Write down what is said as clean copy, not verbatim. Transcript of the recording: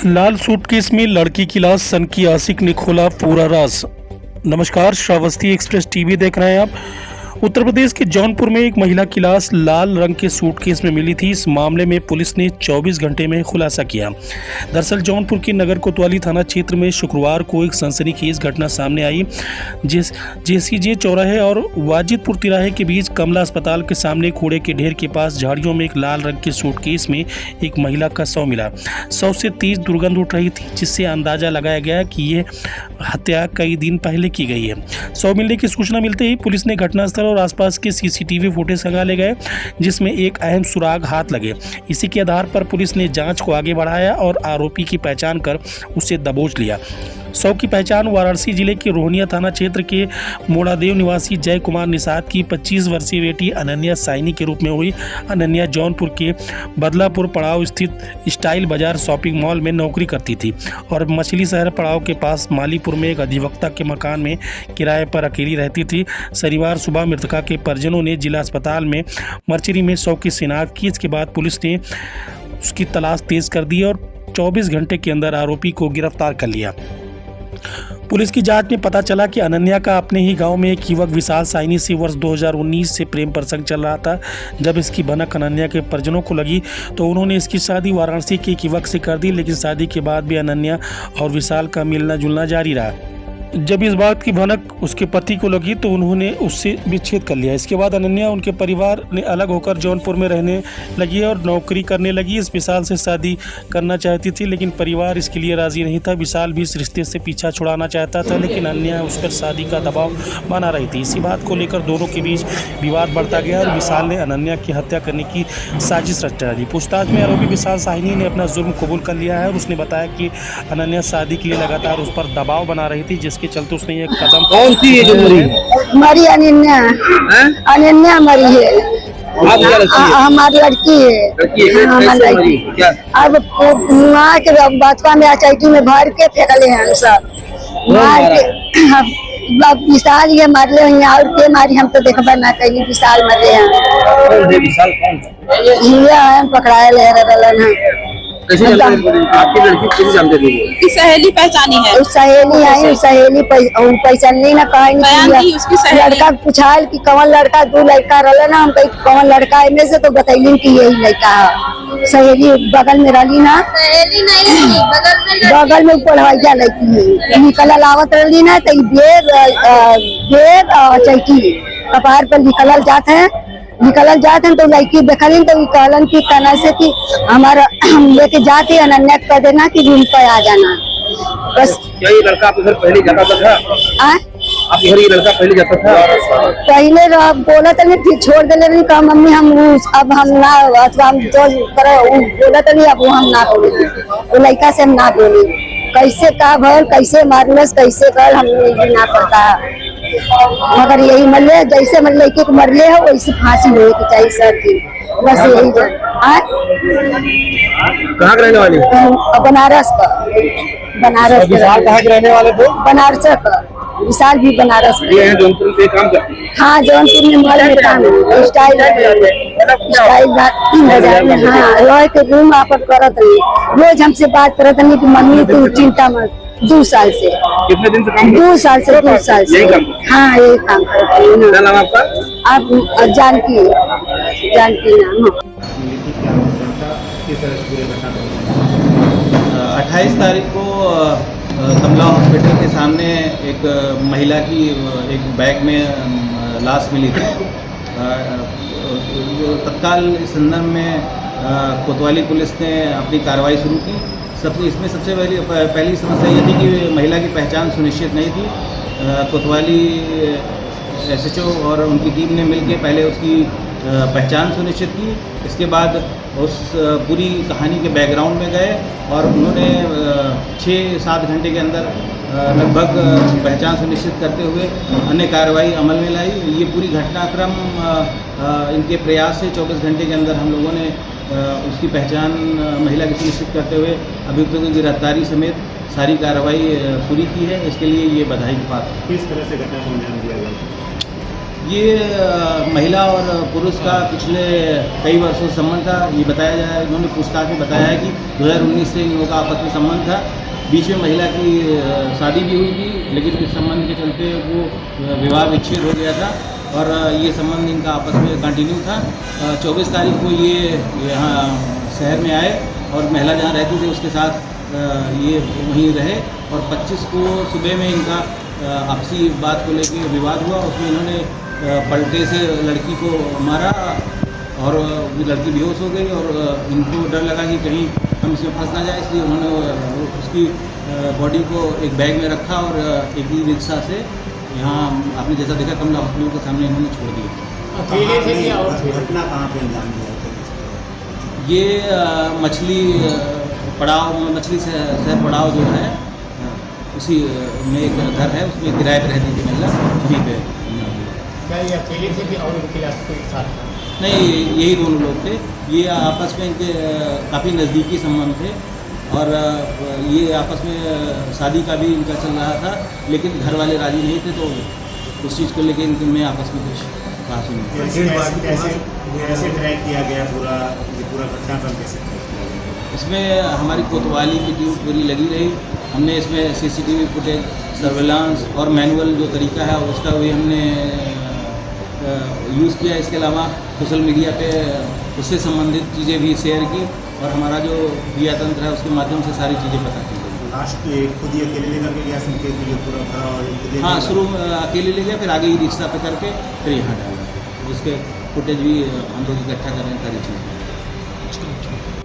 लाल suitcase में लड़की की लाश, सन की आशिक ने खोला पूरा राज। नमस्कार, श्रावस्ती एक्सप्रेस टीवी देख रहे हैं आप। उत्तर प्रदेश के जौनपुर में एक महिला की लाश लाल रंग के सूटकेस में मिली थी। इस मामले में पुलिस ने 24 घंटे में खुलासा किया। दरअसल जौनपुर के नगर कोतवाली थाना क्षेत्र में शुक्रवार को एक सनसनीखेज घटना सामने आई। जेसीजे चौराहे और वाजिदपुर तिराहे के बीच कमला अस्पताल के सामने कूड़े के ढेर के पास झाड़ियों में एक लाल रंग के सूटकेस में एक महिला का शव मिला। शव से तेज दुर्गंध उठ रही थी, जिससे अंदाजा लगाया गया कि ये हत्या कई दिन पहले की गई है। शव मिलने की सूचना मिलते ही पुलिस ने घटनास्थल और आसपास के सीसीटीवी फुटेज खंगाले गए, जिसमें एक अहम सुराग हाथ लगे। इसी के आधार पर पुलिस ने जांच को आगे बढ़ाया और आरोपी की पहचान कर उसे दबोच लिया। शव की पहचान वाराणसी जिले के रोहनिया थाना क्षेत्र के मोड़ादेव निवासी जय कुमार निषाद की 25 वर्षीय बेटी अनन्या साइनी के रूप में हुई। अनन्या जौनपुर के बदलापुर पड़ाव स्थित स्टाइल बाजार शॉपिंग मॉल में नौकरी करती थी और मछली शहर पड़ाव के पास मालीपुर में एक अधिवक्ता के मकान में किराए पर अकेली रहती थी। शनिवार सुबह मृतका के परिजनों ने जिला अस्पताल में मर्चरी में शव की शिनाख्त की। इसके बाद पुलिस ने उसकी तलाश तेज कर दी और 24 घंटे के अंदर आरोपी को गिरफ्तार कर लिया। पुलिस की जांच में पता चला कि अनन्या का अपने ही गांव में एक युवक विशाल साइनी से वर्ष 2019 से प्रेम प्रसंग चल रहा था। जब इसकी भनक अनन्या के परिजनों को लगी तो उन्होंने इसकी शादी वाराणसी के एक युवक से कर दी, लेकिन शादी के बाद भी अनन्या और विशाल का मिलना जुलना जारी रहा। जब इस बात की भनक उसके पति को लगी तो उन्होंने उससे विच्छेद कर लिया। इसके बाद अनन्या उनके परिवार ने अलग होकर जौनपुर में रहने लगी और नौकरी करने लगी। इस विशाल से शादी करना चाहती थी, लेकिन परिवार इसके लिए राजी नहीं था। विशाल भी इस रिश्ते से पीछा छुड़ाना चाहता था, लेकिन अनन्या उस पर शादी का दबाव बना रही थी। इसी बात को लेकर दोनों के बीच विवाद बढ़ता गया और विशाल ने अनन्या की हत्या करने की साजिश रच डाली। पूछताछ में आरोपी विशाल साइनी ने अपना जुर्म कबूल कर लिया है और उसने बताया कि अनन्या शादी के लिए लगातार उस पर दबाव बना रही थी, जिसके चलते उसने ये कदम। कौन सी है जो मरी? अनन्या मरी है। हमारी लड़की है। क्या? अब माँ के बचपन में एचआईटी में भर के फेंकले हैं सब मार के। विशाल ये मारले हैं और के मारी हम तो देखबा ना कहीं। विशाल मरले हैं। विशाल कौन? ये हम पकड़ाए ले रहलन हैं। आपकी लड़की कैसे जानते थे? उसकी सहेली पहचानी है। सहेली आई, सहेली पहचानी ना कहीं। लड़का पूछाल कि कौन लड़का, दो लड़का रहा ना, हम कहीं कौन लड़का है में से तो बतैली कि यही लड़का है। सहेली बगल में रही ना, सहेली नहीं, बगल में पढ़वाइया लड़की निकल आवत रही ना, तो बेग चैकी कपार पर निकलल जाते हैं तो लड़की देखलिन तो कहलन की कहना से कि हमारा हम लेके जाते अनन्या कह देना कि रूम पर आ जाना। बस क्या ये लड़का आपके घर पहले जाता था? आपके घर ये लड़का पहले जाता था? पहले बोला तो नहीं, फिर छोड़ दे लेकिन कहा मम्मी हम अब हम ना हम जो बोला तो नहीं, अब हम ना बोले। वो लड़का से हम ना बोले कैसे का भर, कैसे मारलस, कैसे कर हम ना पता। मगर यही मरले, जैसे मर लड़के को मरले है वैसे फांसी होने की चाहिए सर की। बस यही कहाँ के रहने वाली? बनारस का। बनारस विशाल कहाँ के रहने वाले थे? बनारस का। विशाल भी बनारस का। ये जौनपुर में काम करते? हाँ, जौनपुर में मॉल में काम, स्टाइल बाजार में। हाँ, रह के रूम आपन करत रही, रोज हमसे बात करत रही कि मम्मी तू चिंता मत। 2 साल से। कितने दिन से काम? 2 साल से। 2 साल से हाँ, यही काम करती हूँ। क्या नाम आपका? आप जानकी नाम। 28 तारीख को कमला हॉस्पिटल के सामने एक महिला की एक बैग में लाश मिली थी। तत्काल इस संदर्भ में कोतवाली पुलिस ने अपनी कार्रवाई शुरू की। इसमें सबसे पहली समस्या ये थी कि महिला की पहचान सुनिश्चित नहीं थी। कोतवाली एसएचओ और उनकी टीम ने मिलकर पहले उसकी पहचान सुनिश्चित की। इसके बाद उस पूरी कहानी के बैकग्राउंड में गए और उन्होंने 6-7 घंटे के अंदर लगभग पहचान सुनिश्चित करते हुए अन्य कार्रवाई अमल में लाई। ये पूरी घटनाक्रम इनके प्रयास से 24 घंटे के अंदर हम लोगों ने उसकी पहचान महिला की सुनिश्चित करते हुए अभियुक्तों की गिरफ्तारी समेत सारी कार्रवाई पूरी की है। इसके लिए ये बधाई की बात है। किस तरह से घटना को अंजाम दिया गया? ये महिला और पुरुष का पिछले कई वर्षों से संबंध था। ये बताया जा रहा है, इन्होंने पूछताछ में बताया है कि 2019 से इन लोगों का आपस में संबंध था। बीच में महिला की शादी भी हुई थी, लेकिन इस संबंध के चलते वो विवाह विच्छेद हो गया था और ये संबंध इनका आपस में कंटिन्यू था। 24 तारीख को ये यहाँ शहर में आए और महिला जहाँ रहती थी उसके साथ ये वहीं रहे और 25 को सुबह में इनका आपसी बात को लेकर विवाद हुआ। उसमें इन्होंने पलटे से लड़की को मारा और वो लड़की बेहोश हो गई और इनको डर लगा कि कहीं हम इसमें फंस ना जाए, इसलिए उन्होंने उसकी बॉडी को एक बैग में रखा और एक ही रिक्शा से यहाँ आपने जैसा देखा कमला हॉस्पिटल के सामने इन्होंने छोड़ दिया। अकेले थे कि और घटना कहाँ पे अंजाम दिया? ये मछली पड़ाव, मछली शहर पड़ाव जो है उसी में एक घर है, उसमें किराए पर रहती थी महिला, वहीं पे। क्या ये अकेले थे कि और उनके कोई साथ था? नहीं, यही दोनों लोग थे। ये आपस में इनके काफ़ी नज़दीकी संबंध थे और ये आपस में शादी का भी इनका चल रहा था, लेकिन घर वाले राजी नहीं थे, तो उस चीज़ को लेकर इनके में आपस में कुछ बात हुई। कैसे ट्रैक किया गया पूरा घटनाक्रम कैसे? इसमें हमारी कोतवाली की टीम पूरी लगी रही। हमने इसमें CCTV फुटेज, सर्वेलांस और मैनुअल जो तरीका है उसका भी हमने यूज़ किया। इसके अलावा सोशल मीडिया पे उससे संबंधित चीज़ें भी शेयर की और हमारा जो क्रिया तंत्र है उसके माध्यम से सारी चीज़ें पता की। लास्ट खुद ही अकेले लेकर के गया संकेत के लिए पूरा था और हाँ, शुरू में अकेले ले गया, फिर आगे ही रिक्शा पे करके फिर यहाँ डाला। उसके फुटेज भी हम लोग इकट्ठा कर रहे हैं सारी चीज़ें।